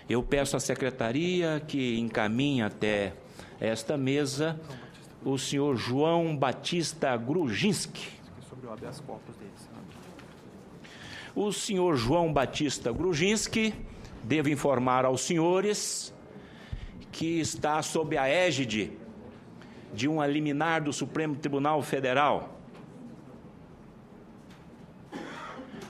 Eu peço à secretaria que encaminhe até esta mesa o senhor João Batista Grujinski. Sobre o habeas corpus dele, senador. O senhor João Batista Grujinski, devo informar aos senhores que está sob a égide de uma liminar do Supremo Tribunal Federal.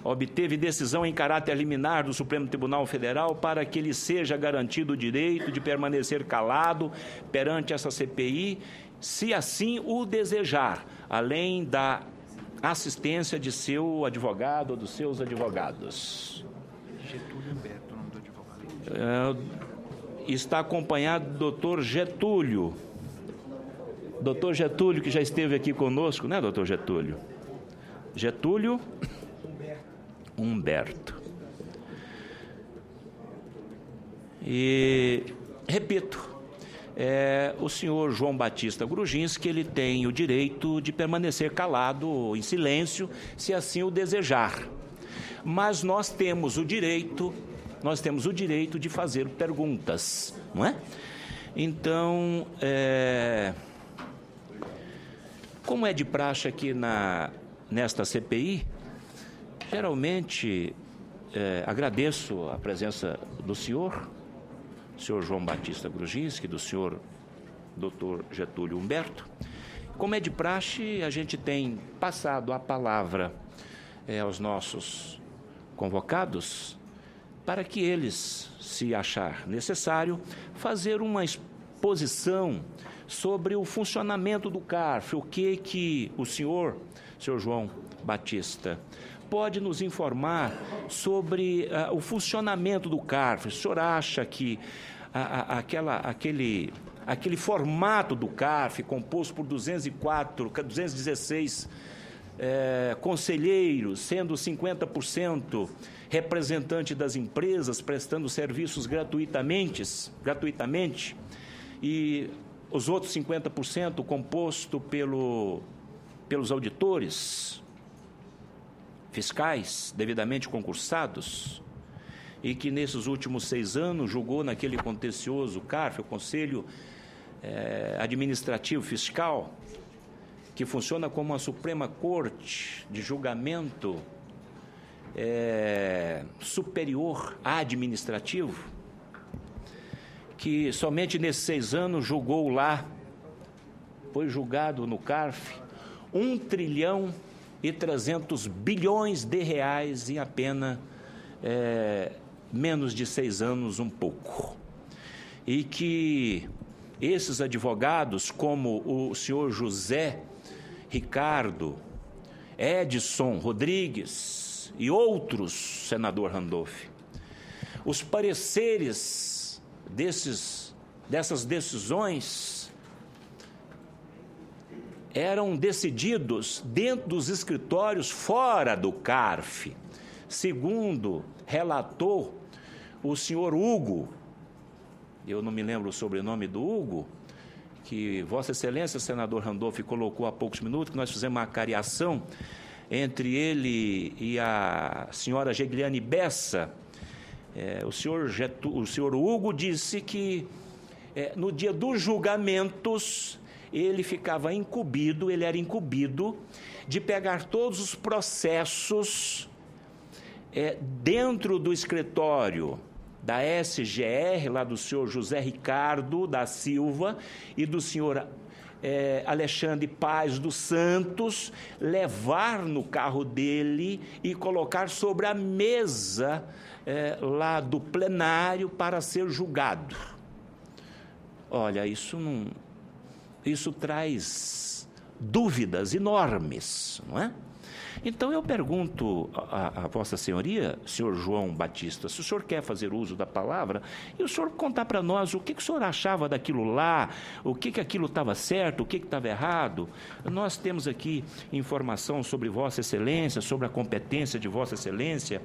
Obteve decisão em caráter liminar do Supremo Tribunal Federal para que lhe seja garantido o direito de permanecer calado perante essa CPI, se assim o desejar, além da assistência de seu advogado ou dos seus advogados. Getúlio Humberto, o nome do advogado. Está acompanhado do doutor Getúlio. Doutor Getúlio, que já esteve aqui conosco, né, doutor Getúlio? Getúlio Humberto. E, repito, o senhor João Batista Grujinski, ele tem o direito de permanecer calado, em silêncio, se assim o desejar. Mas nós temos o direito de fazer perguntas, não é? Então, como é de praxe aqui nesta CPI, geralmente agradeço a presença do senhor João Batista Grujinski, do senhor doutor Getúlio Humberto. Como é de praxe, a gente tem passado a palavra aos nossos convocados para que eles, se achar necessário, fazer uma exposição sobre o funcionamento do CARF, o que o senhor João Batista pode nos informar sobre o funcionamento do CARF. O senhor acha que aquele formato do CARF, composto por 216 conselheiros, sendo 50% representante das empresas, prestando serviços gratuitamente, e os outros 50% composto pelos auditores fiscais devidamente concursados, e que nesses últimos 6 anos julgou naquele contencioso CARF, o Conselho Administrativo Fiscal, que funciona como a Suprema Corte de julgamento superior administrativo, que somente nesses 6 anos julgou lá, foi julgado no CARF, 1,3 trilhões de reais em apenas menos de 6 anos, um pouco. E que esses advogados, como o senhor José Ricardo, Edson Rodrigues e outros, senador Randolph, os pareceres dessas decisões eram decididos dentro dos escritórios fora do CARF, segundo relatou o senhor Hugo. Eu não me lembro o sobrenome do Hugo, que Vossa Excelência, senador Randolph, colocou há poucos minutos, que nós fizemos uma cariação entre ele e a senhora Gegliane Bessa. O senhor Hugo disse que no dia dos julgamentos ele era incumbido de pegar todos os processos dentro do escritório da SGR, lá do senhor José Ricardo da Silva e do senhor Alexandre Paz dos Santos, levar no carro dele e colocar sobre a mesa lá do plenário para ser julgado. Olha, isso traz dúvidas enormes, não é? Então eu pergunto a Vossa Senhoria, senhor João Batista, se o senhor quer fazer uso da palavra, e o senhor contar para nós o que o senhor achava daquilo lá, o que aquilo estava certo, o que estava errado. Nós temos aqui informação sobre Vossa Excelência, sobre a competência de Vossa Excelência,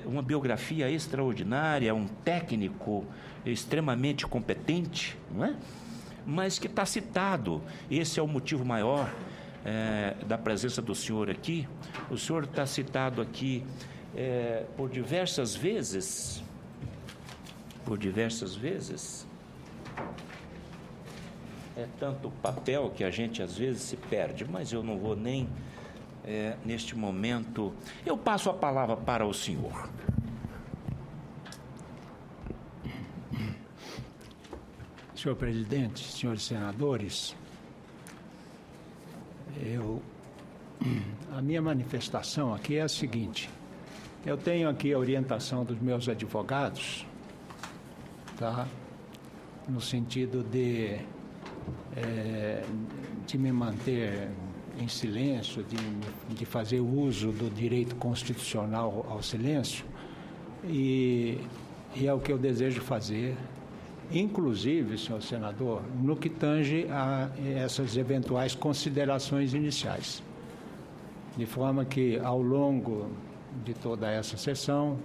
uma biografia extraordinária, um técnico extremamente competente, não é? Mas que está citado. Esse é o motivo maior da presença do senhor aqui. O senhor está citado aqui por diversas vezes por diversas vezes. É tanto papel que a gente às vezes se perde, mas eu não vou nem, neste momento, eu passo a palavra para o senhor. Senhor presidente, senhores senadores, a minha manifestação aqui é a seguinte: eu tenho aqui a orientação dos meus advogados, tá? No sentido de me manter em silêncio, de fazer uso do direito constitucional ao silêncio, e é o que eu desejo fazer, inclusive, senhor senador, no que tange a essas eventuais considerações iniciais. De forma que, ao longo de toda essa sessão,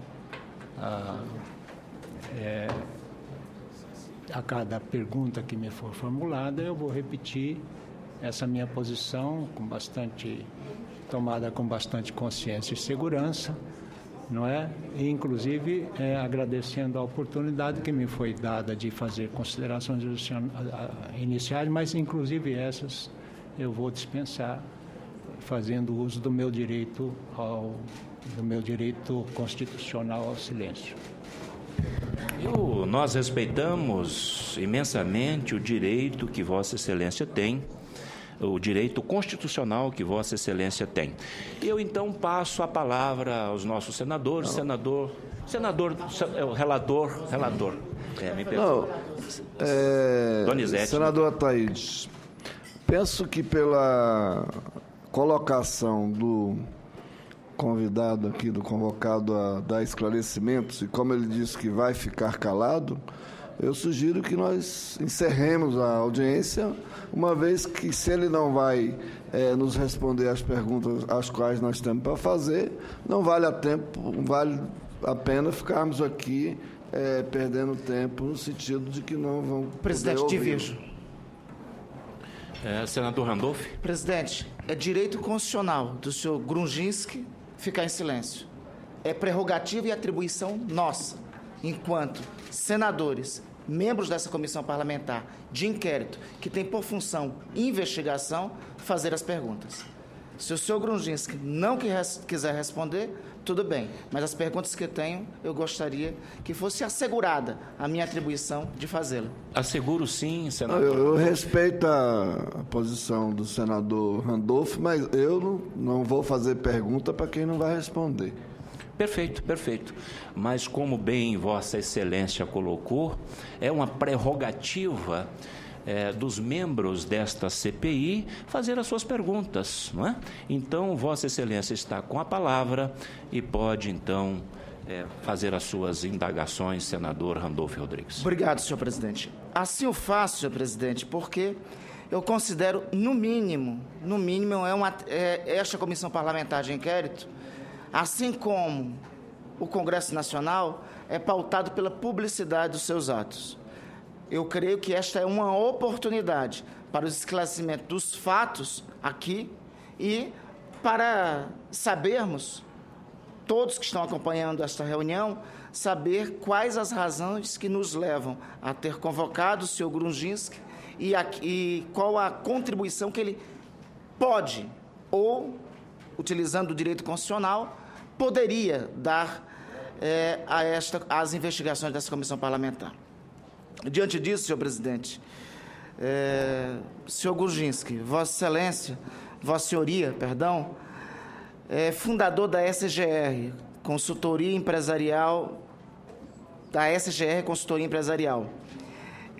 a cada pergunta que me for formulada, eu vou repetir essa minha posição tomada com bastante consciência e segurança, não é? E, inclusive, agradecendo a oportunidade que me foi dada de fazer considerações iniciais, mas, inclusive, essas eu vou dispensar, fazendo uso do meu direito constitucional ao silêncio. Nós respeitamos imensamente o direito que Vossa Excelência tem, o direito constitucional que Vossa Excelência tem. Eu, então, passo a palavra aos nossos senadores. Relator. Me perdoa. Donizete. Senador Ataídes, penso que pela colocação do convidado aqui, do convocado a dar esclarecimentos, e como ele disse que vai ficar calado, eu sugiro que nós encerremos a audiência, uma vez que, se ele não vai nos responder as perguntas às quais nós temos para fazer, não vale a pena ficarmos aqui perdendo tempo, no sentido de que não vão Presidente, divirjo. Senador Randolph. Presidente, é direito constitucional do senhor Grunginski ficar em silêncio. É prerrogativa e atribuição nossa, enquanto senadores, membros dessa comissão parlamentar de inquérito, que tem por função investigação, fazer as perguntas. Se o senhor Grunginski não quiser responder, tudo bem, mas as perguntas que tenho, eu gostaria que fosse assegurada a minha atribuição de fazê-la. Asseguro sim, senador. Eu respeito a posição do senador Randolph, mas eu não vou fazer pergunta para quem não vai responder. Perfeito. Mas, como bem Vossa Excelência colocou, é uma prerrogativa dos membros desta CPI fazer as suas perguntas, não é? Então, Vossa Excelência está com a palavra e pode, então, fazer as suas indagações, senador Randolph Rodrigues. Obrigado, senhor presidente. Assim o faço, senhor presidente, porque eu considero, no mínimo, esta comissão parlamentar de inquérito, assim como o Congresso Nacional, é pautado pela publicidade dos seus atos. Eu creio que esta é uma oportunidade para o esclarecimento dos fatos aqui e para sabermos, todos que estão acompanhando esta reunião, saber quais as razões que nos levam a ter convocado o senhor Grunginski e qual a contribuição que ele pode, ou, utilizando o direito constitucional, poderia dar às investigações dessa comissão parlamentar. Diante disso, senhor presidente, senhor Grunginski, Vossa Excelência, Vossa Senhoria, perdão, é fundador da SGR, Consultoria Empresarial,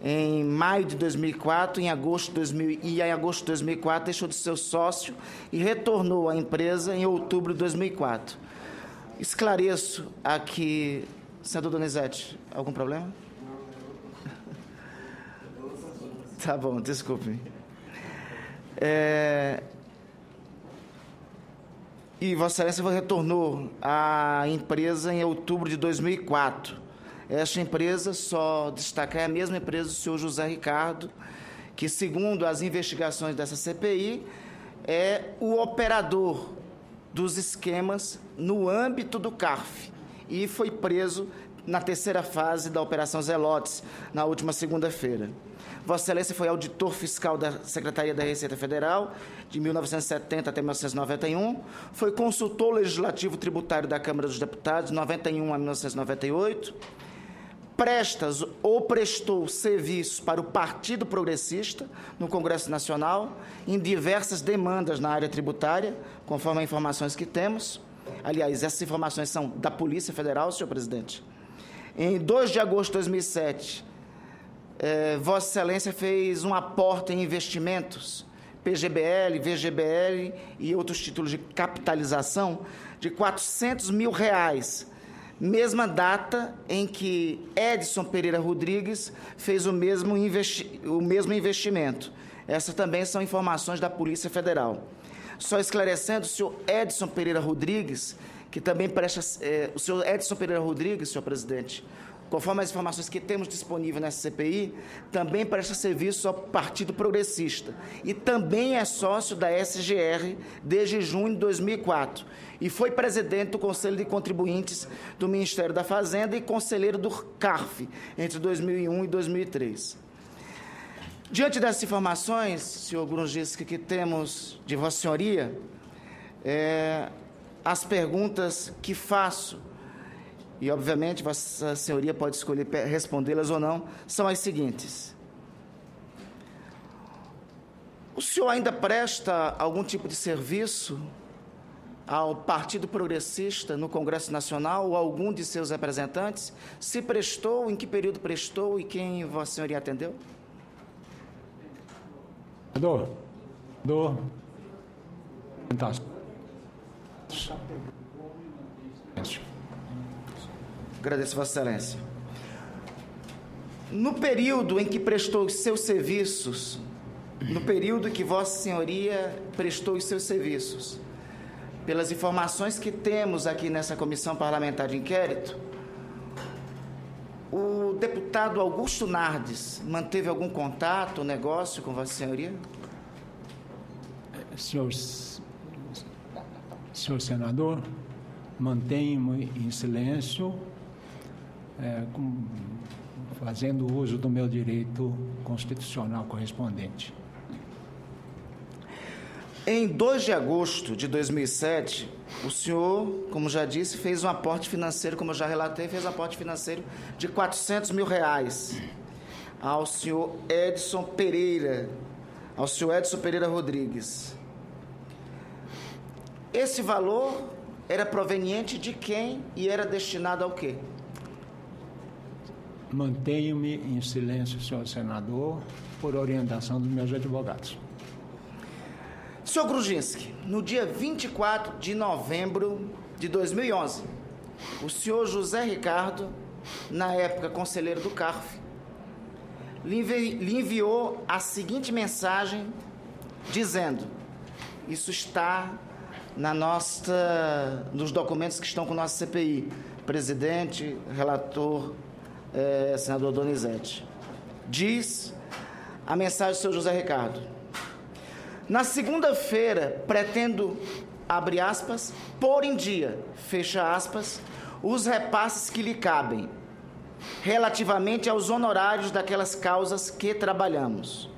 Em maio de 2004, em agosto de 2004, deixou de ser sócio e retornou à empresa em outubro de 2004. Esclareço aqui, senador Donizete, algum problema? Tá bom, desculpe. E Vossa Excelência retornou à empresa em outubro de 2004. Esta empresa, só destacar, é a mesma empresa do senhor José Ricardo, que, segundo as investigações dessa CPI, é o operador dos esquemas no âmbito do CARF e foi preso na terceira fase da Operação Zelotes, na última segunda-feira. Vossa Excelência foi auditor fiscal da Secretaria da Receita Federal, de 1970 até 1991, foi consultor legislativo tributário da Câmara dos Deputados, de 91 a 1998, prestas ou prestou serviços para o Partido Progressista no Congresso Nacional, em diversas demandas na área tributária, conforme as informações que temos. Aliás, essas informações são da Polícia Federal, senhor presidente. Em 2 de agosto de 2007, Vossa Excelência fez um aporte em investimentos, PGBL, VGBL e outros títulos de capitalização de R$400 mil, mesma data em que Edson Pereira Rodrigues fez o mesmo investimento. Essas também são informações da Polícia Federal. Só esclarecendo, o senhor Edson Pereira Rodrigues, que também presta... o senhor Edson Pereira Rodrigues, senhor presidente, conforme as informações que temos disponíveis nessa CPI, também presta serviço ao Partido Progressista e também é sócio da SGR desde junho de 2004 e foi presidente do Conselho de Contribuintes do Ministério da Fazenda e conselheiro do CARF entre 2001 e 2003. Diante dessas informações, senhor Grunginski, que temos de Vossa Senhoria, as perguntas que faço, e, obviamente, Vossa Senhoria pode escolher respondê-las ou não, são as seguintes. O senhor ainda presta algum tipo de serviço ao Partido Progressista no Congresso Nacional ou algum de seus representantes? Se prestou, em que período prestou e quem Vossa Senhoria atendeu? Agradeço, Vossa Excelência. No período em que prestou os seus serviços, no período em que Vossa Senhoria prestou os seus serviços, pelas informações que temos aqui nessa Comissão Parlamentar de Inquérito, o deputado Augusto Nardes manteve algum contato, negócio com Vossa Senhoria? Senhor senador, mantenho-me em silêncio, fazendo uso do meu direito constitucional correspondente. Em 2 de agosto de 2007, o senhor, como já disse, fez um aporte financeiro, como eu já relatei, fez um aporte financeiro de R$400 mil ao senhor Edson Pereira Rodrigues. Esse valor era proveniente de quem e era destinado ao quê? Mantenho-me em silêncio, senhor senador, por orientação dos meus advogados. Senhor Grunginski, no dia 24 de novembro de 2011, o senhor José Ricardo, na época conselheiro do CARF, lhe enviou a seguinte mensagem dizendo: isso está nos documentos que estão com nossa CPI, presidente, relator, senador Donizete. Diz a mensagem do senhor José Ricardo: na segunda-feira, pretendo, abre aspas, pôr em dia, fecha aspas, os repasses que lhe cabem, relativamente aos honorários daquelas causas que trabalhamos.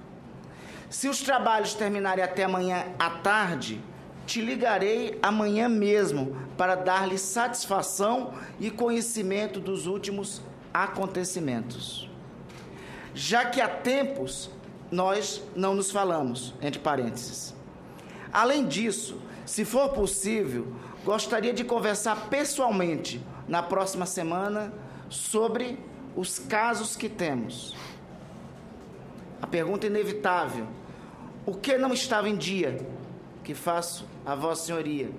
Se os trabalhos terminarem até amanhã à tarde, te ligarei amanhã mesmo para dar-lhe satisfação e conhecimento dos últimos acontecimentos. Já que há tempos nós não nos falamos, entre parênteses. Além disso, se for possível, gostaria de conversar pessoalmente na próxima semana sobre os casos que temos. A pergunta inevitável: o que não estava em dia? Que faço a Vossa Senhoria.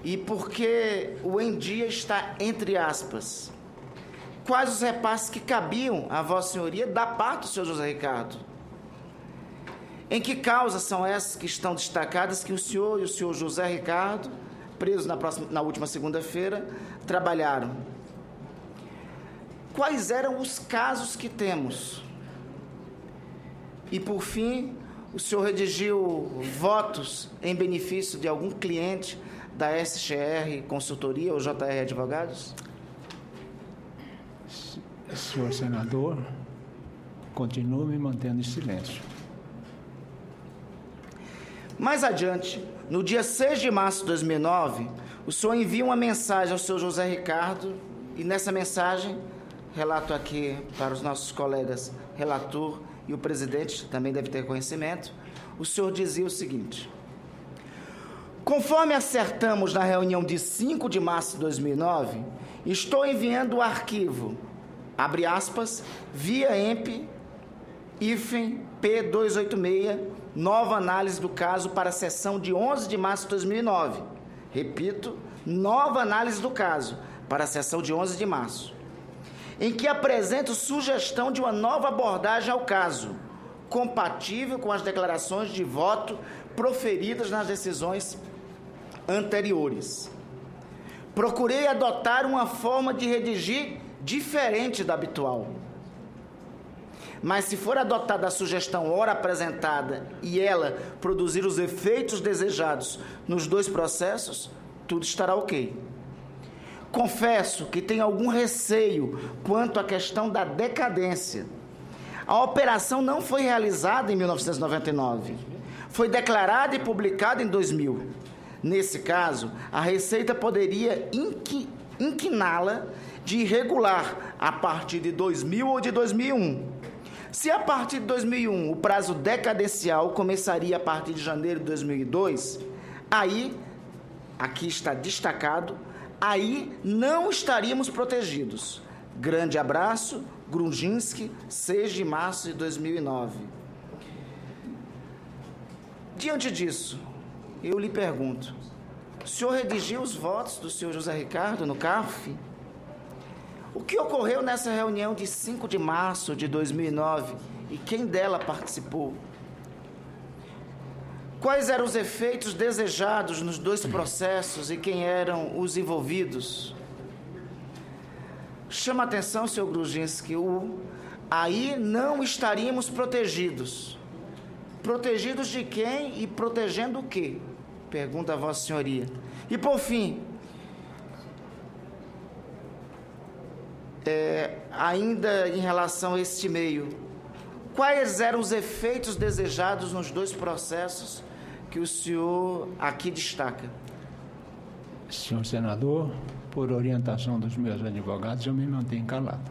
E por que o em dia está entre aspas? Quais os repasses que cabiam à Vossa Senhoria da parte do senhor José Ricardo? Em que causas são essas que estão destacadas que o senhor e o senhor José Ricardo, presos na última segunda-feira, trabalharam? Quais eram os casos que temos? E, por fim, o senhor redigiu votos em benefício de algum cliente da SGR Consultoria ou JR Advogados? Senhor senador, continue me mantendo em silêncio. Mais adiante, no dia 6 de março de 2009, o senhor envia uma mensagem ao senhor José Ricardo, e nessa mensagem, relato aqui para os nossos colegas relator e o presidente, também deve ter conhecimento, o senhor dizia o seguinte: conforme acertamos na reunião de 5 de março de 2009, estou enviando o arquivo, abre aspas, via EMP, P286, nova análise do caso para a sessão de 11 de março de 2009. Repito, nova análise do caso para a sessão de 11 de março, em que apresento sugestão de uma nova abordagem ao caso, compatível com as declarações de voto proferidas nas decisões anteriores. Procurei adotar uma forma de redigir diferente da habitual. Mas se for adotada a sugestão ora apresentada e ela produzir os efeitos desejados nos dois processos, tudo estará ok. Confesso que tenho algum receio quanto à questão da decadência. A operação não foi realizada em 1999. Foi declarada e publicada em 2000. Nesse caso, a Receita poderia inquiná-la de irregular a partir de 2000 ou de 2001. Se a partir de 2001 o prazo decadencial começaria a partir de janeiro de 2002, aí, aqui está destacado, aí não estaríamos protegidos. Grande abraço, Grunginski, 6 de março de 2009. Diante disso, eu lhe pergunto, o senhor redigiu os votos do senhor José Ricardo no CARF? O que ocorreu nessa reunião de 5 de março de 2009 e quem dela participou? Quais eram os efeitos desejados nos dois processos e quem eram os envolvidos? Chama a atenção, senhor Grunginski, aí não estaríamos protegidos. Protegidos de quem e protegendo o quê? Pergunta a Vossa Senhoria. E por fim, ainda em relação a este e-mail, quais eram os efeitos desejados nos dois processos que o senhor aqui destaca? Senhor senador, por orientação dos meus advogados, eu me mantenho calado.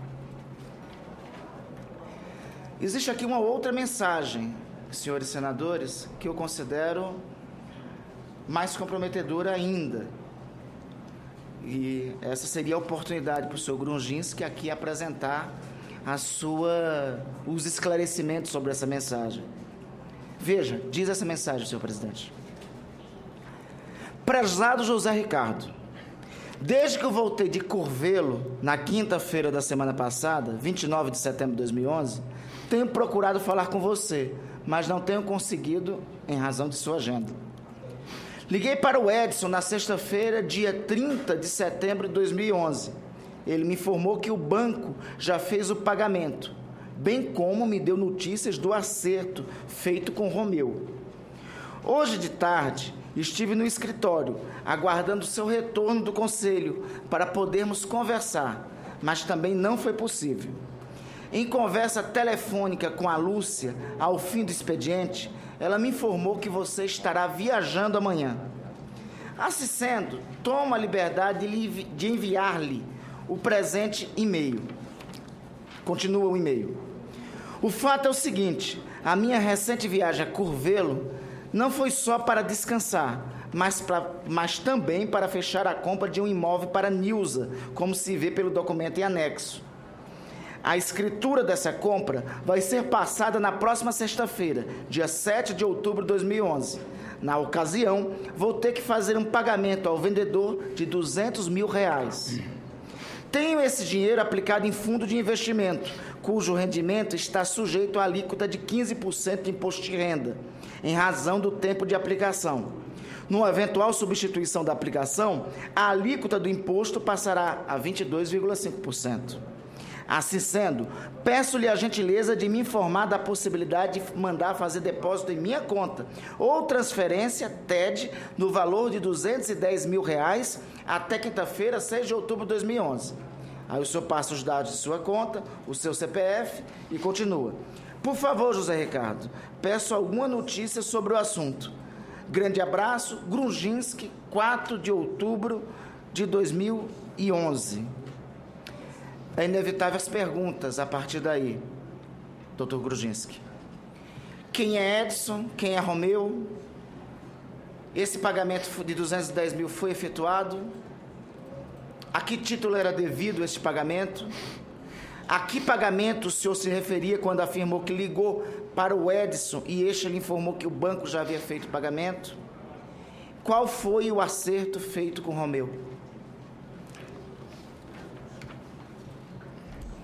Existe aqui uma outra mensagem, senhores senadores, que eu considero mais comprometedora ainda. E essa seria a oportunidade para o senhor Grunginski aqui apresentar os esclarecimentos sobre essa mensagem. Veja, diz essa mensagem, senhor presidente. Prezado José Ricardo, desde que eu voltei de Curvelo, na quinta-feira da semana passada, 29 de setembro de 2011, tenho procurado falar com você, mas não tenho conseguido em razão de sua agenda. Liguei para o Edson na sexta-feira, dia 30 de setembro de 2011. Ele me informou que o banco já fez o pagamento, bem como me deu notícias do acerto feito com Romeu. Hoje de tarde, estive no escritório, aguardando seu retorno do conselho para podermos conversar, mas também não foi possível. Em conversa telefônica com a Lúcia, ao fim do expediente, ela me informou que você estará viajando amanhã. Assim sendo, tomo a liberdade de enviar-lhe o presente e-mail. Continua o e-mail. O fato é o seguinte, a minha recente viagem a Curvelo não foi só para descansar, mas também para fechar a compra de um imóvel para Nilza, como se vê pelo documento em anexo. A escritura dessa compra vai ser passada na próxima sexta-feira, dia 7 de outubro de 2011. Na ocasião, vou ter que fazer um pagamento ao vendedor de R$200 mil. Tenho esse dinheiro aplicado em fundo de investimento, cujo rendimento está sujeito à alíquota de 15% de imposto de renda, em razão do tempo de aplicação. Numa eventual substituição da aplicação, a alíquota do imposto passará a 22,5%. Assim sendo, peço-lhe a gentileza de me informar da possibilidade de mandar fazer depósito em minha conta ou transferência, TED, no valor de R$210 mil até quinta-feira, 6 de outubro de 2011. Aí o senhor passa os dados de sua conta, o seu CPF e continua. Por favor, José Ricardo, peço alguma notícia sobre o assunto. Grande abraço, Grunginski, 4 de outubro de 2011. É inevitável as perguntas a partir daí, doutor Grunginski. Quem é Edson? Quem é Romeu? Esse pagamento de 210 mil foi efetuado? A que título era devido este pagamento? A que pagamento o senhor se referia quando afirmou que ligou para o Edson e este lhe informou que o banco já havia feito o pagamento? Qual foi o acerto feito com Romeu?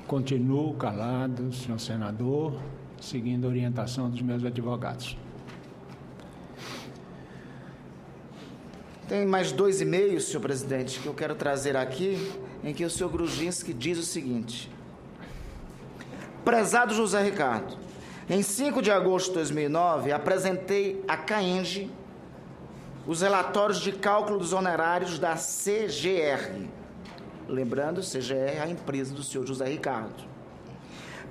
Continuo calado, senhor senador, seguindo a orientação dos meus advogados. Tem mais 2 e-mails, senhor presidente, que eu quero trazer aqui, em que o senhor Grunginski diz o seguinte. Prezado José Ricardo, em 5 de agosto de 2009, apresentei à CAENGE os relatórios de cálculo dos honorários da CGR. Lembrando, CGR é a empresa do senhor José Ricardo.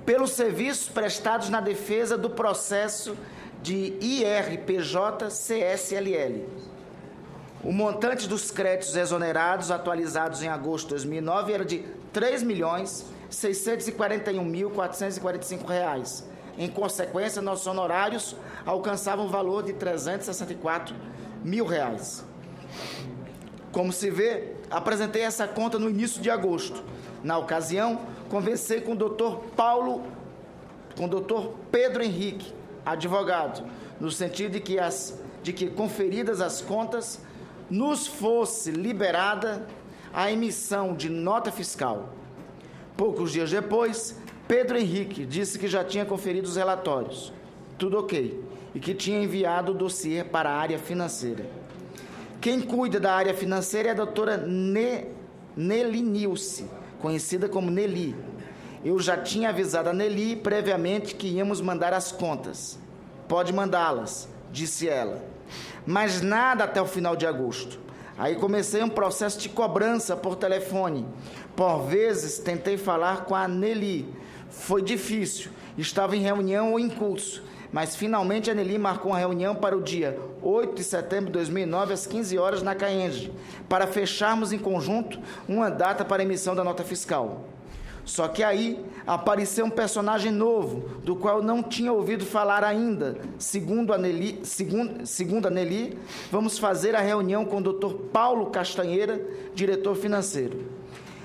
Pelos serviços prestados na defesa do processo de IRPJ-CSLL. O montante dos créditos exonerados atualizados em agosto de 2009 era de R$ 3.641.445. Em consequência, nossos honorários alcançavam o valor de R$ 364 mil. Como se vê, apresentei essa conta no início de agosto. Na ocasião, conversei com o doutor Pedro Henrique, advogado, no sentido de que conferidas as contas, nos fosse liberada a emissão de nota fiscal. Poucos dias depois, Pedro Henrique disse que já tinha conferido os relatórios, tudo ok, e que tinha enviado o dossiê para a área financeira. Quem cuida da área financeira é a doutora Nelly Nilce, conhecida como Nelly. Eu já tinha avisado a Nelly previamente que íamos mandar as contas. Pode mandá-las, disse ela. Mas nada até o final de agosto. Aí comecei um processo de cobrança por telefone. Por vezes tentei falar com a Nelly. Foi difícil, estava em reunião ou em curso. Mas finalmente a Nelly marcou uma reunião para o dia 8 de setembro de 2009, às 15 horas, na CAENGE, para fecharmos em conjunto uma data para a emissão da nota fiscal. Só que aí apareceu um personagem novo, do qual não tinha ouvido falar ainda. Segundo a Nelly, vamos fazer a reunião com o Dr. Paulo Castanheira, diretor financeiro.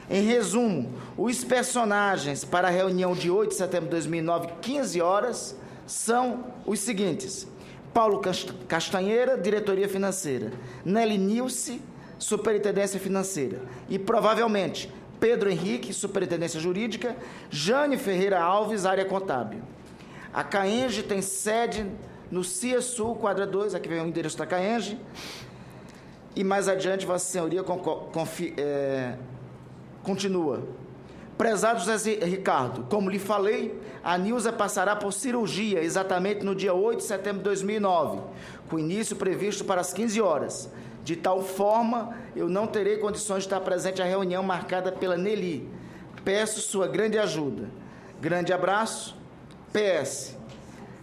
Em resumo, os personagens para a reunião de 8 de setembro de 2009, 15 horas, são os seguintes: Paulo Castanheira, diretoria financeira; Nelly Nilce, superintendência financeira; e provavelmente Pedro Henrique, superintendência jurídica; Jane Ferreira Alves, área contábil. A CAENGE tem sede no CIA Sul, quadra 2, aqui vem o endereço da CAENGE, e mais adiante Vossa Senhoria continua. Prezado José Ricardo, como lhe falei, a Nilza passará por cirurgia exatamente no dia 8 de setembro de 2009, com início previsto para as 15 horas. De tal forma, eu não terei condições de estar presente à reunião marcada pela Nelly. Peço sua grande ajuda. Grande abraço. PS.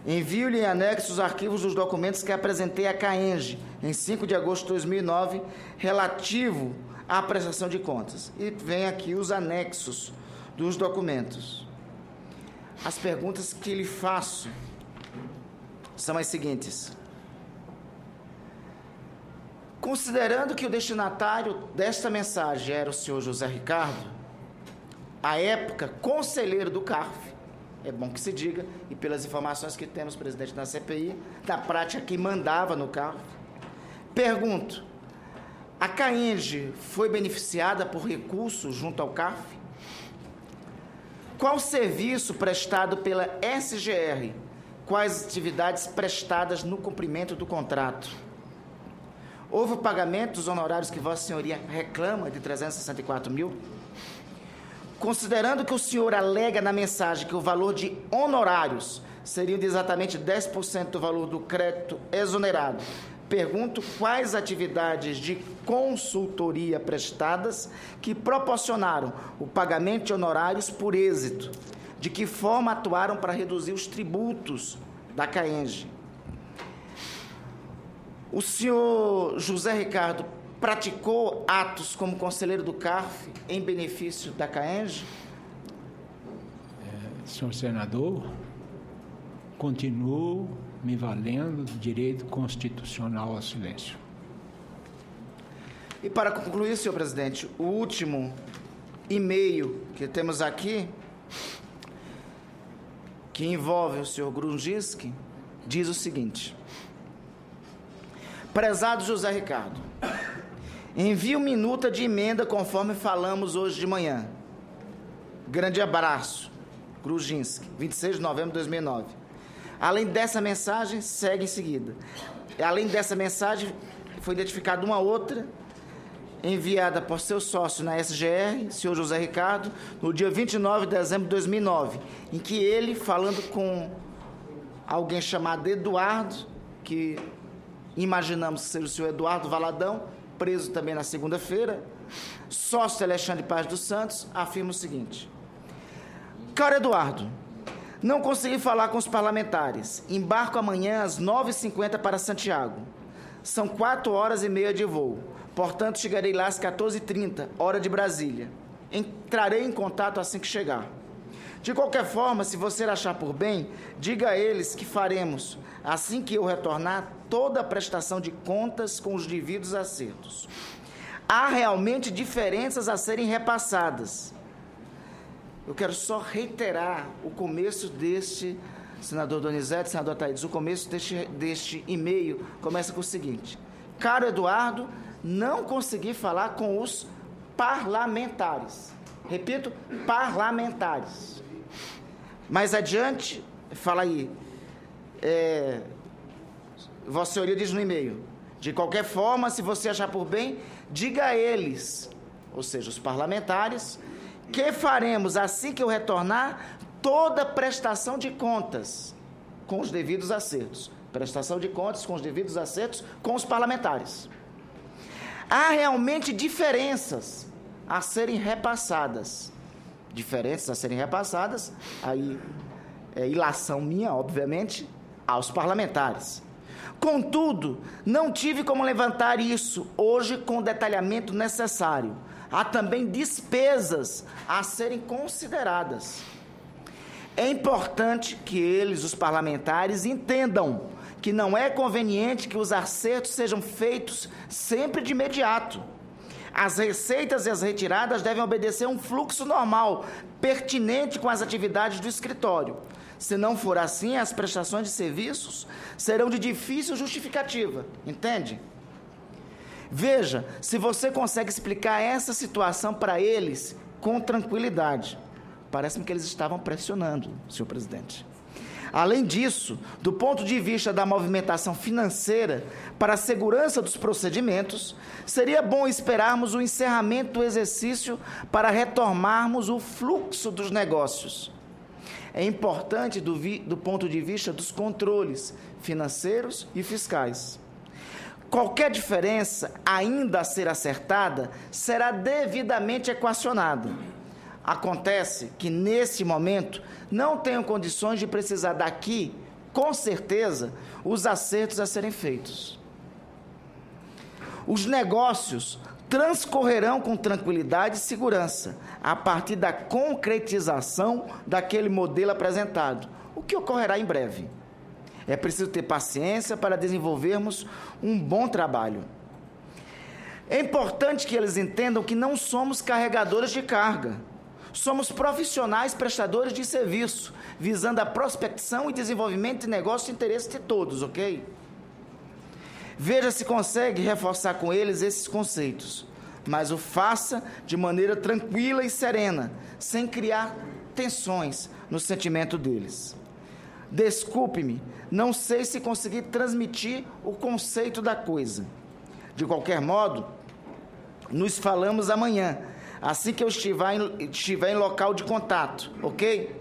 Envio-lhe em anexo os arquivos dos documentos que apresentei à CAENGE em 5 de agosto de 2009, relativo à prestação de contas. E vem aqui os anexos dos documentos. As perguntas que lhe faço são as seguintes. Considerando que o destinatário desta mensagem era o senhor José Ricardo, à época, conselheiro do CARF, é bom que se diga, e pelas informações que temos, presidente da CPI, na prática, quem mandava no CARF, pergunto, a CAENGE foi beneficiada por recurso junto ao CARF? Qual serviço prestado pela SGR? Quais atividades prestadas no cumprimento do contrato? Houve o pagamento dos honorários que Vossa Senhoria reclama de 364 mil? considerando que o senhor alega na mensagem que o valor de honorários seriam de exatamente 10% do valor do crédito exonerado, pergunto quais atividades de consultoria prestadas que proporcionaram o pagamento de honorários por êxito, de que forma atuaram para reduzir os tributos da CAENGE. O senhor José Ricardo praticou atos como conselheiro do CARF em benefício da CAENGE? Senhor senador, continuo me valendo do direito constitucional ao silêncio. E para concluir, senhor presidente, o último e-mail que temos aqui, que envolve o senhor Grungiski, diz o seguinte: prezado José Ricardo, envio minuta de emenda conforme falamos hoje de manhã. Grande abraço, Grungiski, 26 de novembro de 2009. Além dessa mensagem, segue em seguida. Além dessa mensagem, foi identificada uma outra, enviada por seu sócio na SGR, senhor José Ricardo, no dia 29 de dezembro de 2009, em que ele, falando com alguém chamado Eduardo, que imaginamos que seja o senhor Eduardo Valadão, preso também na segunda-feira, sócio de Alexandre Paz dos Santos, afirma o seguinte: caro Eduardo, não consegui falar com os parlamentares. Embarco amanhã às 9h50 para Santiago. São 4 horas e meia de voo. Portanto, chegarei lá às 14h30, hora de Brasília. Entrarei em contato assim que chegar. De qualquer forma, se você achar por bem, diga a eles que faremos, assim que eu retornar, toda a prestação de contas com os devidos acertos. Há realmente diferenças a serem repassadas. Eu quero só reiterar o começo deste, senador Donizete, senador Taides, o começo deste e-mail começa com o seguinte: caro Eduardo, não consegui falar com os parlamentares. Repito, parlamentares. Mais adiante, fala aí, Vossa Senhoria diz no e-mail: de qualquer forma, se você achar por bem, diga a eles, ou seja, os parlamentares, que faremos, assim que eu retornar, toda prestação de contas com os devidos acertos. Prestação de contas com os devidos acertos com os parlamentares. Há realmente diferenças a serem repassadas. Diferenças a serem repassadas, aí é ilação minha, obviamente, aos parlamentares. Contudo, não tive como levantar isso hoje com o detalhamento necessário. Há também despesas a serem consideradas. É importante que eles, os parlamentares, entendam que não é conveniente que os acertos sejam feitos sempre de imediato. As receitas e as retiradas devem obedecer a um fluxo normal, pertinente com as atividades do escritório. Se não for assim, as prestações de serviços serão de difícil justificativa, entende? Veja se você consegue explicar essa situação para eles com tranquilidade. Parece-me que eles estavam pressionando, senhor presidente. Além disso, do ponto de vista da movimentação financeira para a segurança dos procedimentos, seria bom esperarmos o encerramento do exercício para retomarmos o fluxo dos negócios. É importante do ponto de vista dos controles financeiros e fiscais. Qualquer diferença ainda a ser acertada será devidamente equacionada. Acontece que, nesse momento, não tenho condições de precisar daqui, com certeza, os acertos a serem feitos. Os negócios transcorrerão com tranquilidade e segurança, a partir da concretização daquele modelo apresentado, o que ocorrerá em breve. É preciso ter paciência para desenvolvermos um bom trabalho. É importante que eles entendam que não somos carregadores de carga. Somos profissionais prestadores de serviço, visando a prospecção e desenvolvimento de negócio de interesse de todos, ok? Veja se consegue reforçar com eles esses conceitos, mas o faça de maneira tranquila e serena, sem criar tensões no sentimento deles. Desculpe-me, não sei se consegui transmitir o conceito da coisa. De qualquer modo, nos falamos amanhã, assim que eu estiver em local de contato, ok?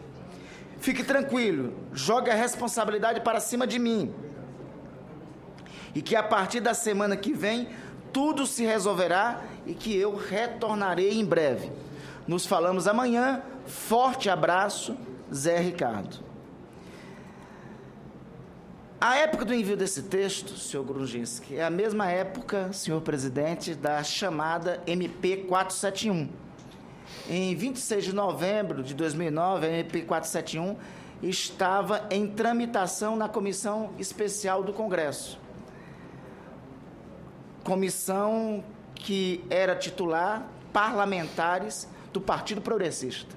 Fique tranquilo, jogue a responsabilidade para cima de mim. E que a partir da semana que vem, tudo se resolverá e que eu retornarei em breve. Nos falamos amanhã. Forte abraço, Zé Ricardo. A época do envio desse texto, senhor Grunginski, é a mesma época, senhor presidente, da chamada MP 471. Em 26 de novembro de 2009, a MP 471 estava em tramitação na Comissão Especial do Congresso. Comissão que era titular parlamentares do Partido Progressista,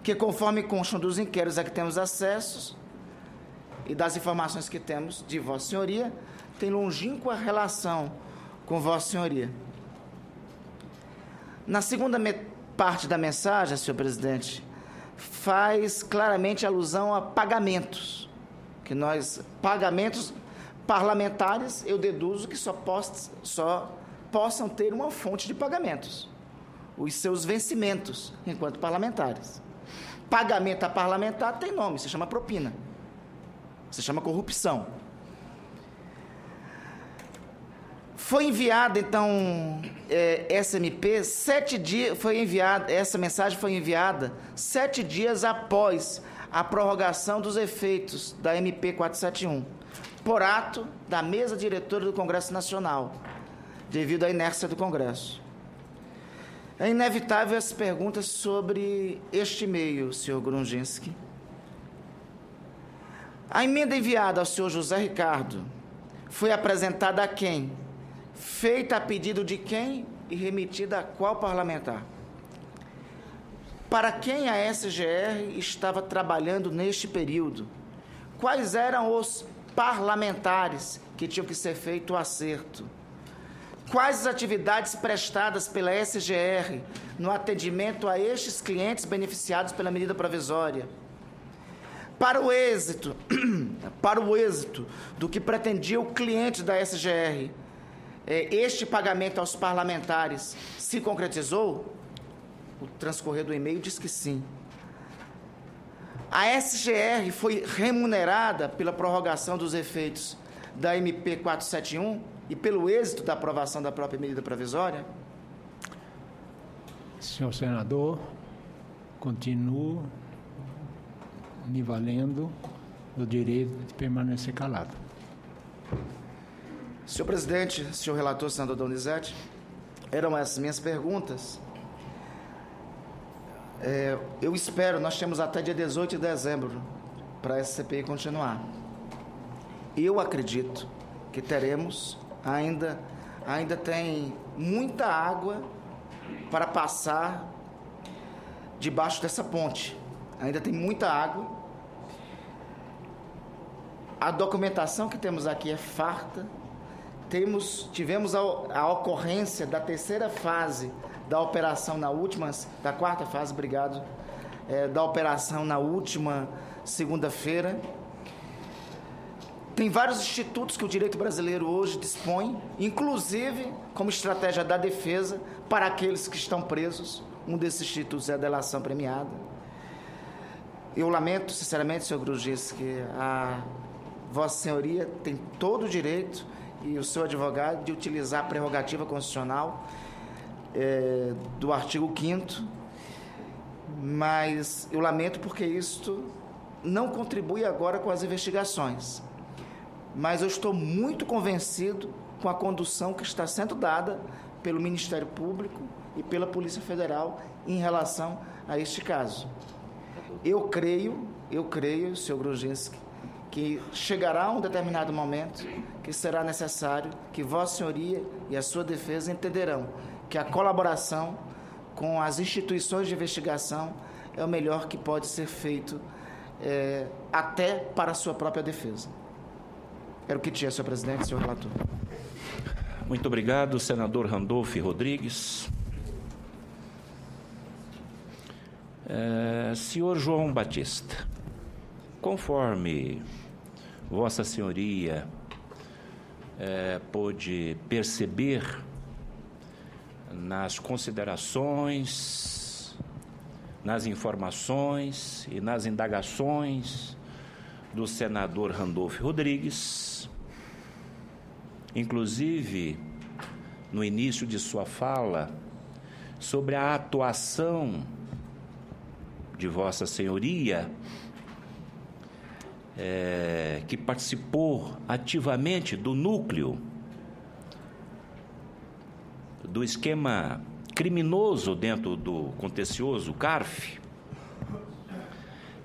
que, conforme constam dos inquéritos a que temos acesso e das informações que temos de Vossa Senhoria, tem longínqua relação com Vossa Senhoria. Na segunda parte da mensagem, senhor presidente, faz claramente alusão a pagamentos, pagamentos parlamentares, eu deduzo que só possam ter uma fonte de pagamentos, os seus vencimentos enquanto parlamentares. Pagamento a parlamentar tem nome, se chama propina, se chama corrupção. Foi enviada, então, essa MP 7 dias, essa mensagem foi enviada 7 dias após a prorrogação dos efeitos da MP 471, por ato da mesa diretora do Congresso Nacional, devido à inércia do Congresso. É inevitável as perguntas sobre este e-mail, senhor Grunginski. A emenda enviada ao senhor José Ricardo foi apresentada a quem? Feita a pedido de quem e remetida a qual parlamentar? Para quem a SGR estava trabalhando neste período? Quais eram os parlamentares que tinham que ser feito o acerto? Quais as atividades prestadas pela SGR no atendimento a estes clientes beneficiados pela medida provisória? Para o êxito do que pretendia o cliente da SGR, este pagamento aos parlamentares se concretizou? O transcorrer do e-mail diz que sim. A SGR foi remunerada pela prorrogação dos efeitos da MP 471 e pelo êxito da aprovação da própria medida provisória? Senhor senador, continuo me valendo do direito de permanecer calado. Senhor presidente, senhor relator, senador Donizete, eram essas minhas perguntas. Eu espero, nós temos até dia 18 de dezembro para essa CPI continuar. Eu acredito que teremos, ainda tem muita água para passar debaixo dessa ponte. Ainda tem muita água. A documentação que temos aqui é farta. Tivemos a ocorrência da terceira fase da operação da quarta fase, da operação na última segunda-feira. Tem vários institutos que o direito brasileiro hoje dispõe, inclusive como estratégia da defesa para aqueles que estão presos. Um desses institutos é a delação premiada. Eu lamento, sinceramente, senhor Grunginski, que a Vossa Senhoria tem todo o direito, e o seu advogado, de utilizar a prerrogativa constitucional do artigo 5º, mas eu lamento porque isto não contribui agora com as investigações. Mas eu estou muito convencido com a condução que está sendo dada pelo Ministério Público e pela Polícia Federal em relação a este caso. Eu creio, senhor Grunginski, que chegará um determinado momento que será necessário que Vossa Senhoria e a sua defesa entenderão que a colaboração com as instituições de investigação é o melhor que pode ser feito até para a sua própria defesa. Era o que tinha, senhor presidente, senhor relator. Muito obrigado, senador Randolfo Rodrigues. Senhor João Batista, conforme Vossa Senhoria pôde perceber nas considerações, nas informações e nas indagações do senador Randolfo Rodrigues, inclusive no início de sua fala, sobre a atuação de Vossa Senhoria, que participou ativamente do núcleo do esquema criminoso dentro do contencioso CARF.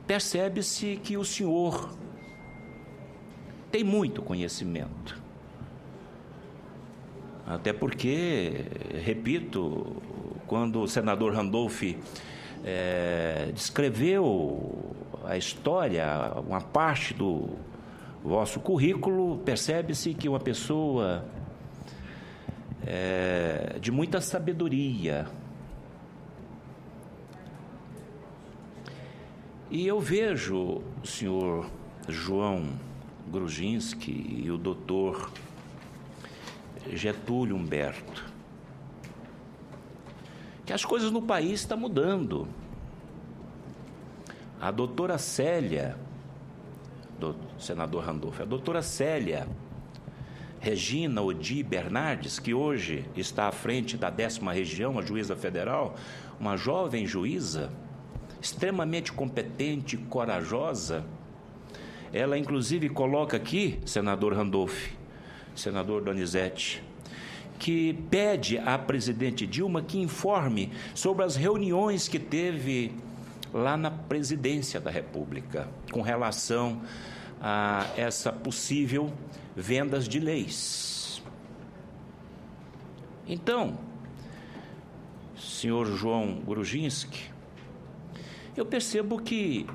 Percebe-se que o senhor tem muito conhecimento. Até porque, repito, quando o senador Randolph descreveu a história, uma parte do vosso currículo, percebe-se que uma pessoa de muita sabedoria. E eu vejo o senhor João Gruzinski e o doutor Getúlio Humberto, que as coisas no país estão mudando. A doutora Célia, do senador Randolph, a doutora Célia Regina Odi Bernardes, que hoje está à frente da 10ª região, a juíza federal, uma jovem juíza, extremamente competente e corajosa. Ela, inclusive, coloca aqui, senador Randolph, senador Donizete, que pede à presidente Dilma que informe sobre as reuniões que teve lá na presidência da República, com relação a essa possível vendas de leis. Então, senhor João Gruzinski, eu percebo que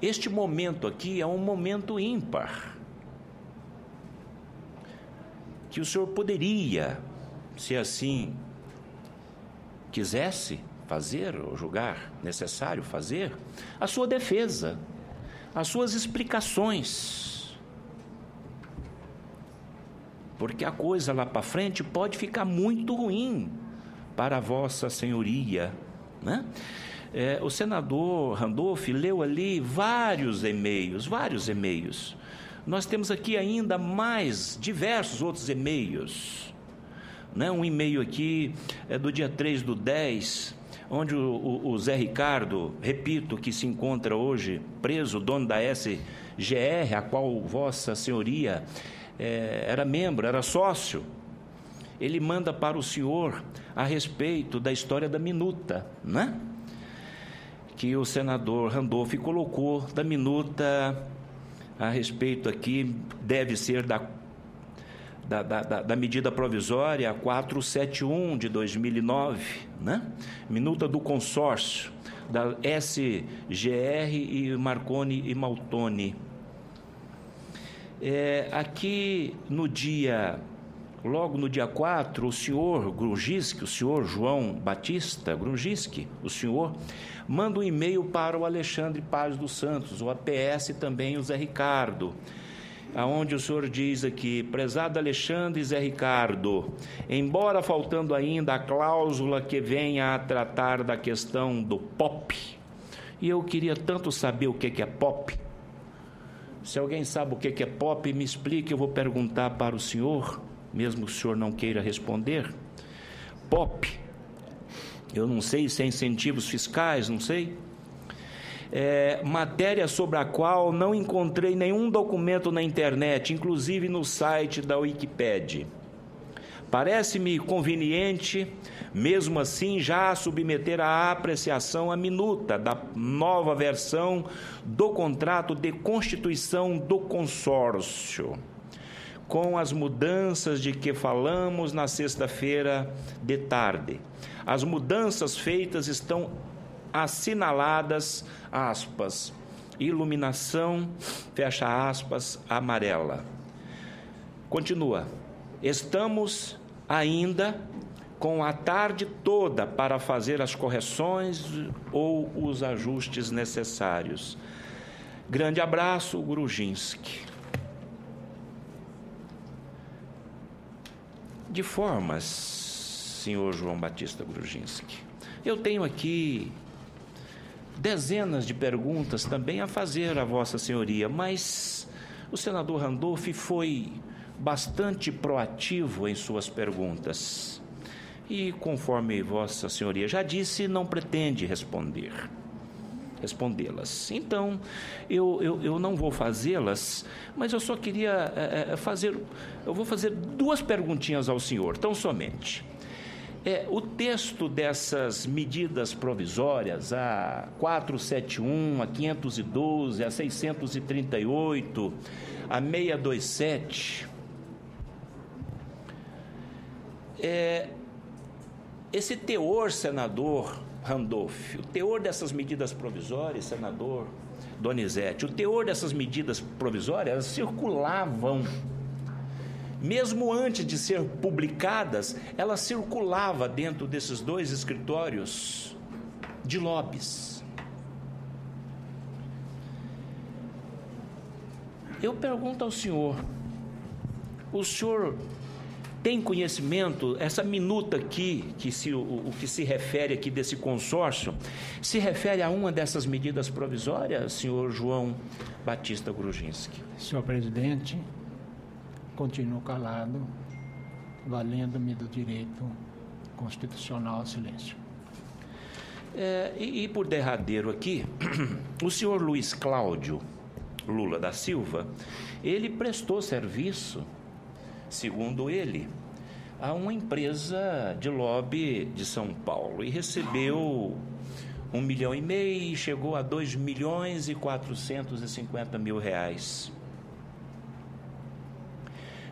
este momento aqui é um momento ímpar, que o senhor poderia, se assim quisesse fazer ou julgar necessário fazer, a sua defesa, as suas explicações, porque a coisa lá para frente pode ficar muito ruim para Vossa Senhoria, né? O senador Randolph leu ali vários e-mails. Nós temos aqui ainda mais diversos outros e-mails, né? Um e-mail aqui do dia 3/10, onde o Zé Ricardo, repito, que se encontra hoje preso, dono da SGR, a qual Vossa Senhoria era membro, era sócio, ele manda para o senhor a respeito da história da minuta, né? Que o senador Randolph colocou da minuta a respeito aqui, deve ser da medida provisória 471 de 2009, né? Minuta do consórcio da SGR e Marconi e Maltoni. Aqui logo no dia 4, o senhor Gruzinski, o senhor João Batista Gruzinski, o senhor manda um e-mail para o Alexandre Paz dos Santos, o APS, e também o Zé Ricardo, aonde o senhor diz aqui: prezado Alexandre e Zé Ricardo, embora faltando ainda a cláusula que venha a tratar da questão do POP, e eu queria tanto saber o que é POP. Se alguém sabe o que é POP, me explique, eu vou perguntar para o senhor, mesmo que o senhor não queira responder. POP, eu não sei se é incentivos fiscais, não sei. Matéria sobre a qual não encontrei nenhum documento na internet, inclusive no site da Wikipédia. Parece-me conveniente, mesmo assim, já submeter à apreciação a minuta da nova versão do contrato de constituição do consórcio, com as mudanças de que falamos na sexta-feira de tarde. As mudanças feitas estão assinaladas, aspas, iluminação, fecha aspas, amarela. Continua. Estamos ainda com a tarde toda para fazer as correções ou os ajustes necessários. Grande abraço, Gruzinski. De forma senhor João Batista Grudzinski. Eu tenho aqui dezenas de perguntas também a fazer a Vossa Senhoria, mas o senador Randolph foi bastante proativo em suas perguntas. E, conforme Vossa Senhoria já disse, não pretende respondê-las. Então, eu não vou fazê-las, mas eu só queria eu vou fazer duas perguntinhas ao senhor, tão somente. O texto dessas medidas provisórias, a 471, a 512, a 638, a 627, esse teor, senador Randolph, o teor dessas medidas provisórias, senador Donizete, o teor dessas medidas provisórias, elas circulavam, mesmo antes de ser publicadas, ela circulava dentro desses dois escritórios de lobbies. Eu pergunto ao senhor, o senhor tem conhecimento, essa minuta aqui, o que se refere aqui desse consórcio, se refere a uma dessas medidas provisórias, senhor João Batista Grudzinski? Senhor presidente, continuo calado, valendo-me do direito constitucional ao silêncio. E por derradeiro aqui, o senhor Luiz Cláudio Lula da Silva, ele prestou serviço, segundo ele, a uma empresa de lobby de São Paulo e recebeu 1,5 milhão e chegou a 2.450.000 reais.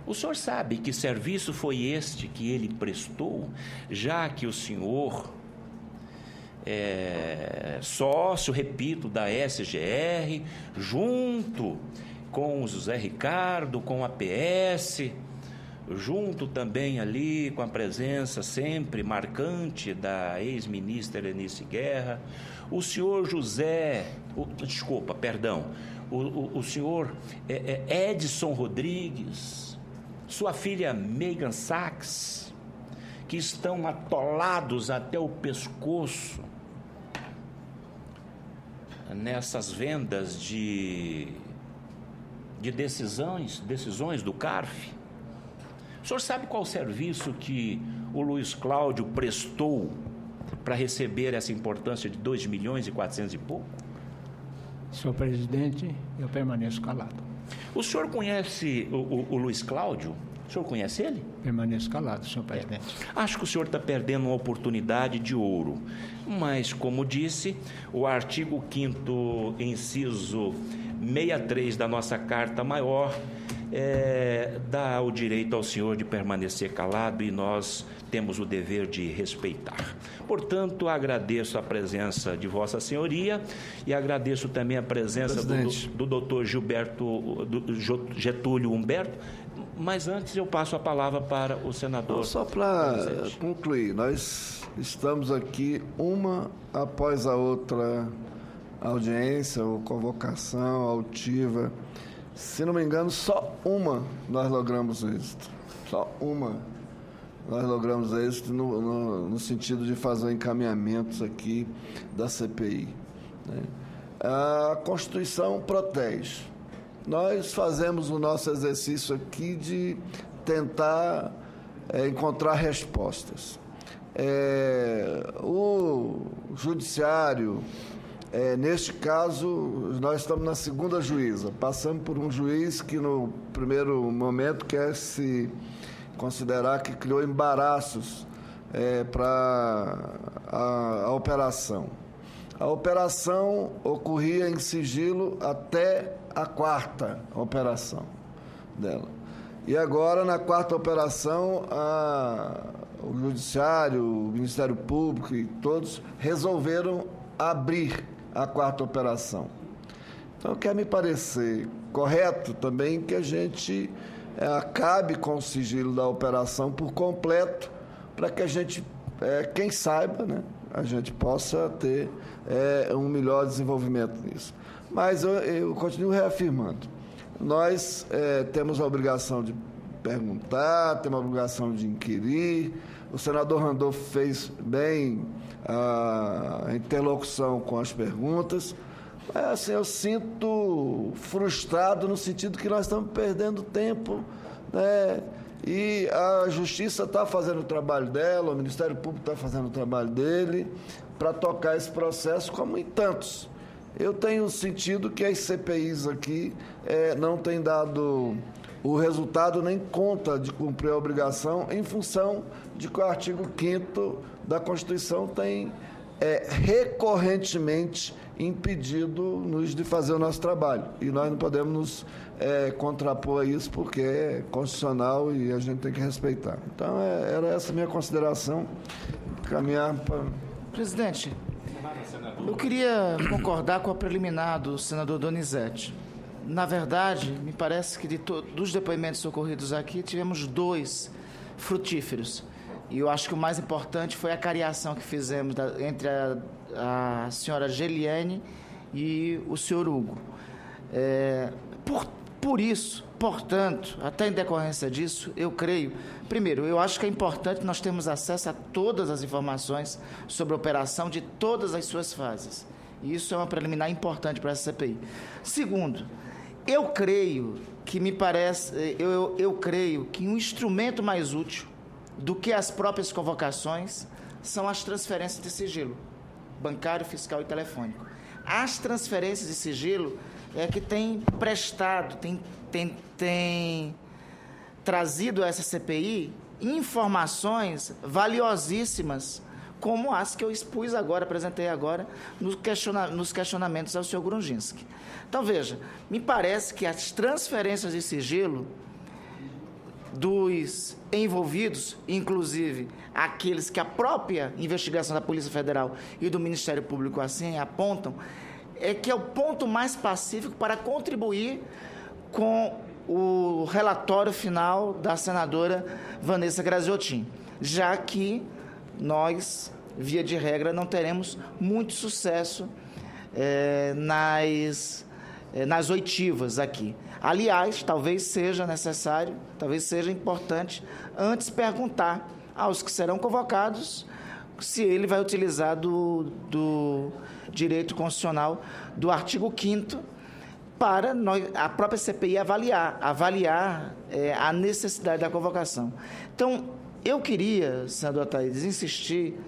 O senhor sabe que serviço foi este que ele prestou, já que o senhor é sócio, repito, da SGR, junto com o José Ricardo, com a PS, junto também ali com a presença sempre marcante da ex-ministra Helenice Guerra, o senhor o senhor Edson Rodrigues, sua filha Megan Sachs, que estão atolados até o pescoço nessas vendas de decisões do CARF. O senhor sabe qual o serviço que o Luiz Cláudio prestou para receber essa importância de 2.400.000 e pouco? Senhor presidente, eu permaneço calado. O senhor conhece o Luiz Cláudio? O senhor conhece ele? Permaneço calado, senhor presidente. Acho que o senhor está perdendo uma oportunidade de ouro. Mas, como disse, o artigo 5º, inciso 63 da nossa Carta Maior, dá o direito ao senhor de permanecer calado e nós temos o dever de respeitar. Portanto, agradeço a presença de Vossa Senhoria e agradeço também a presença do doutor Getúlio Humberto. Mas antes eu passo a palavra para o senador. Só para concluir, nós estamos aqui uma após a outra audiência ou convocação altiva. Se não me engano, só uma nós logramos êxito. Só uma nós logramos êxito no sentido de fazer encaminhamentos aqui da CPI, né? A Constituição protege. Nós fazemos o nosso exercício aqui de tentar encontrar respostas. O Judiciário, neste caso, nós estamos na segunda juíza. Passamos por um juiz que, no primeiro momento, quer se considerar que criou embaraços para a operação. A operação ocorria em sigilo até a quarta operação dela. E agora, na quarta operação, o Judiciário, o Ministério Público e todos resolveram abrir a quarta operação. Então, quer me parecer correto também que a gente acabe com o sigilo da operação por completo, para que a gente, quem saiba, né, a gente possa ter um melhor desenvolvimento nisso. Mas eu continuo reafirmando, nós temos a obrigação de perguntar, temos a obrigação de inquirir, O senador Randolfo fez bem a interlocução com as perguntas. Mas, assim, eu sinto frustrado no sentido que nós estamos perdendo tempo, né? E a Justiça está fazendo o trabalho dela, o Ministério Público está fazendo o trabalho dele para tocar esse processo, como em tantos. Eu tenho sentido que as CPIs aqui não têm dado o resultado nem conta de cumprir a obrigação, em função de que o artigo 5º da Constituição tem recorrentemente impedido-nos de fazer o nosso trabalho. E nós não podemos nos contrapor a isso, porque é constitucional e a gente tem que respeitar. Então, era essa a minha consideração, caminhar para... Presidente, eu queria concordar com a preliminar do senador Donizete. Na verdade, me parece que dos depoimentos ocorridos aqui, tivemos 2 frutíferos. E eu acho que o mais importante foi a cariação que fizemos entre a senhora Geliane e o senhor Hugo. Por isso, portanto, até em decorrência disso, eu creio... Primeiro, eu acho que é importante nós termos acesso a todas as informações sobre a operação de todas as suas fases. E isso é uma preliminar importante para essa CPI. Segundo, eu creio que eu creio que um instrumento mais útil do que as próprias convocações são as transferências de sigilo, bancário, fiscal e telefônico. As transferências de sigilo é que têm prestado, tem trazido a essa CPI informações valiosíssimas, como as que eu expus agora, apresentei agora, nos questionamentos ao senhor Grunginski. Então, veja, me parece que as transferências de sigilo dos envolvidos, inclusive aqueles que a própria investigação da Polícia Federal e do Ministério Público assim apontam, que é o ponto mais pacífico para contribuir com o relatório final da senadora Vanessa Graziotin, já que nós, via de regra, não teremos muito sucesso nas oitivas aqui. Aliás, talvez seja necessário, talvez seja importante, antes perguntar aos que serão convocados se ele vai utilizar do direito constitucional do artigo 5º para a própria CPI avaliar a necessidade da convocação. Então, eu queria, senador Ataídes, insistir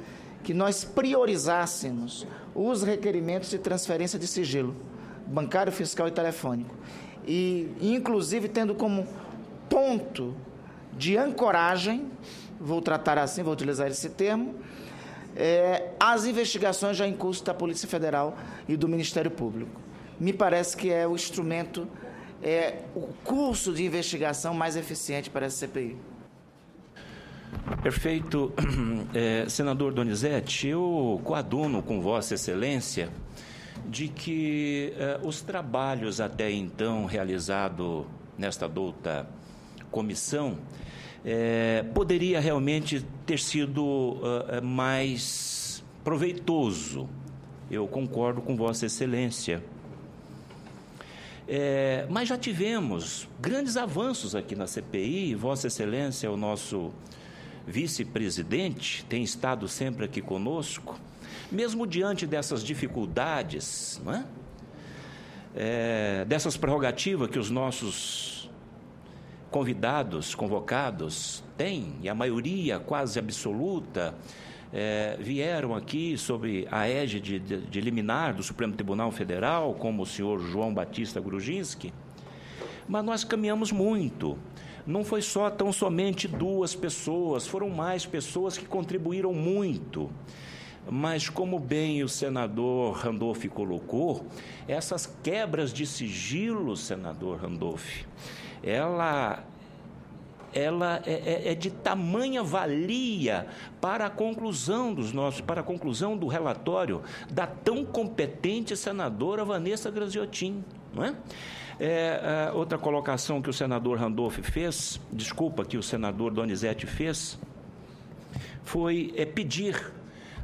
que nós priorizássemos os requerimentos de transferência de sigilo, bancário, fiscal e telefônico, e inclusive tendo como ponto de ancoragem, vou tratar assim, vou utilizar esse termo, as investigações já em curso da Polícia Federal e do Ministério Público. Me parece que é o instrumento, o curso de investigação mais eficiente para essa CPI. Perfeito. Senador Donizete, eu coaduno com Vossa Excelência de que os trabalhos até então realizados nesta douta comissão poderia realmente ter sido mais proveitoso. Eu concordo com Vossa Excelência. Mas já tivemos grandes avanços aqui na CPI. Vossa Excelência, o nosso vice-presidente, tem estado sempre aqui conosco, mesmo diante dessas dificuldades, não é? Dessas prerrogativas que os nossos convocados têm, e a maioria quase absoluta, vieram aqui sob a égide de liminar do Supremo Tribunal Federal, como o senhor João Batista Grunginski, mas nós caminhamos muito. Não foi tão somente 2 pessoas, foram mais pessoas que contribuíram muito. Mas, como bem o senador Randolph colocou, essas quebras de sigilo, senador Randolph, ela é de tamanha valia para a conclusão do relatório da tão competente senadora Vanessa Graziotin, não é? Outra colocação que o senador Randolph fez, que o senador Donizete fez, foi pedir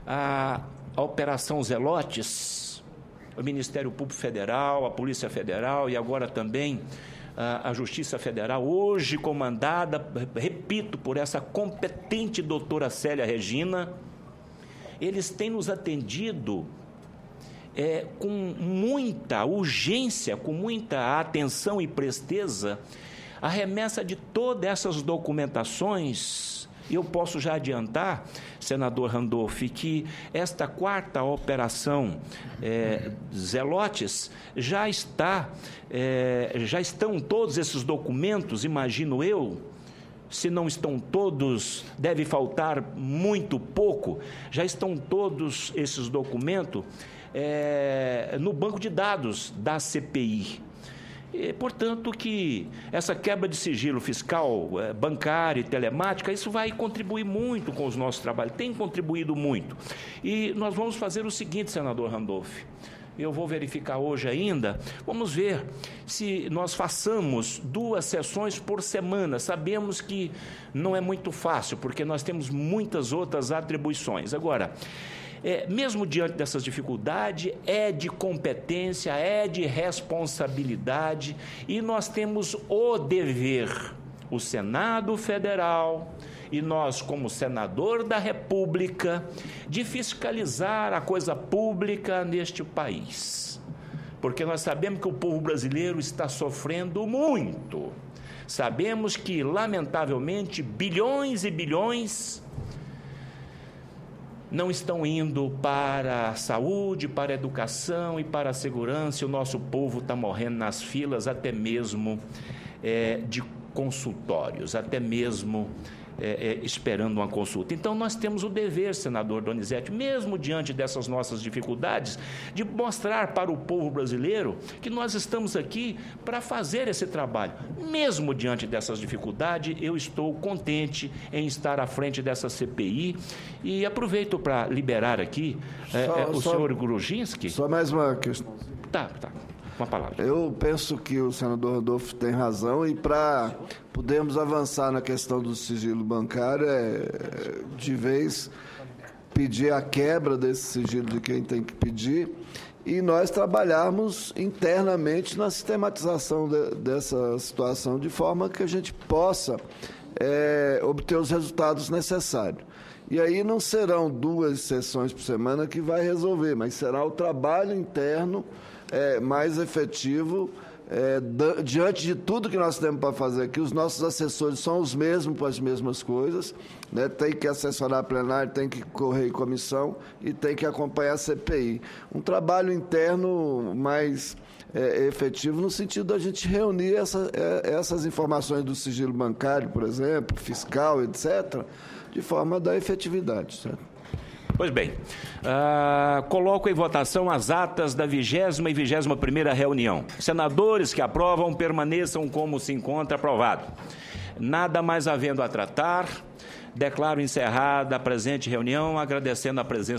a Operação Zelotes, o Ministério Público Federal, a Polícia Federal e agora também a Justiça Federal, hoje comandada, repito, por essa competente doutora Célia Regina, eles têm nos atendido com muita urgência, com muita atenção e presteza, a remessa de todas essas documentações. Eu posso já adiantar, senador Randolph, que esta 4ª operação Zelotes já estão todos esses documentos, imagino eu. Se não estão todos, deve faltar muito pouco, já estão todos esses documentos no banco de dados da CPI. Portanto, que essa quebra de sigilo fiscal, bancária e telemática, isso vai contribuir muito com os nossos trabalhos, tem contribuído muito. E nós vamos fazer o seguinte, senador Randolph, eu vou verificar hoje ainda, vamos ver se nós façamos 2 sessões por semana. Sabemos que não é muito fácil, porque nós temos muitas outras atribuições. Agora, mesmo diante dessas dificuldades, é de competência, é de responsabilidade, e nós temos o dever, o Senado Federal e nós, como senador da República, de fiscalizar a coisa pública neste país. Porque nós sabemos que o povo brasileiro está sofrendo muito. Sabemos que, lamentavelmente, bilhões e bilhões não estão indo para a saúde, para a educação e para a segurança, e o nosso povo está morrendo nas filas, até mesmo de consultórios, até mesmo esperando uma consulta. Então, nós temos o dever, senador Donizete, mesmo diante dessas nossas dificuldades, de mostrar para o povo brasileiro que nós estamos aqui para fazer esse trabalho. Mesmo diante dessas dificuldades, eu estou contente em estar à frente dessa CPI e aproveito para liberar aqui o senhor Grujinski. Só mais uma questão. Tá. Uma palavra. Eu penso que o senador Randolph tem razão, e para podermos avançar na questão do sigilo bancário, de vez pedir a quebra desse sigilo de quem tem que pedir, e nós trabalharmos internamente na sistematização dessa situação, de forma que a gente possa obter os resultados necessários. E aí não serão 2 sessões por semana que vai resolver, mas será o trabalho interno mais efetivo, diante de tudo que nós temos para fazer aqui. Os nossos assessores são os mesmos para as mesmas coisas, né? Tem que assessorar a plenária, tem que correr em comissão e tem que acompanhar a CPI. Um trabalho interno mais efetivo, no sentido da gente reunir essas informações do sigilo bancário, por exemplo, fiscal, etc., de forma a dar efetividade, certo? Pois bem, coloco em votação as atas da 20ª e 21ª reunião. Senadores que aprovam, permaneçam como se encontra aprovado. Nada mais havendo a tratar, declaro encerrada a presente reunião, agradecendo a presença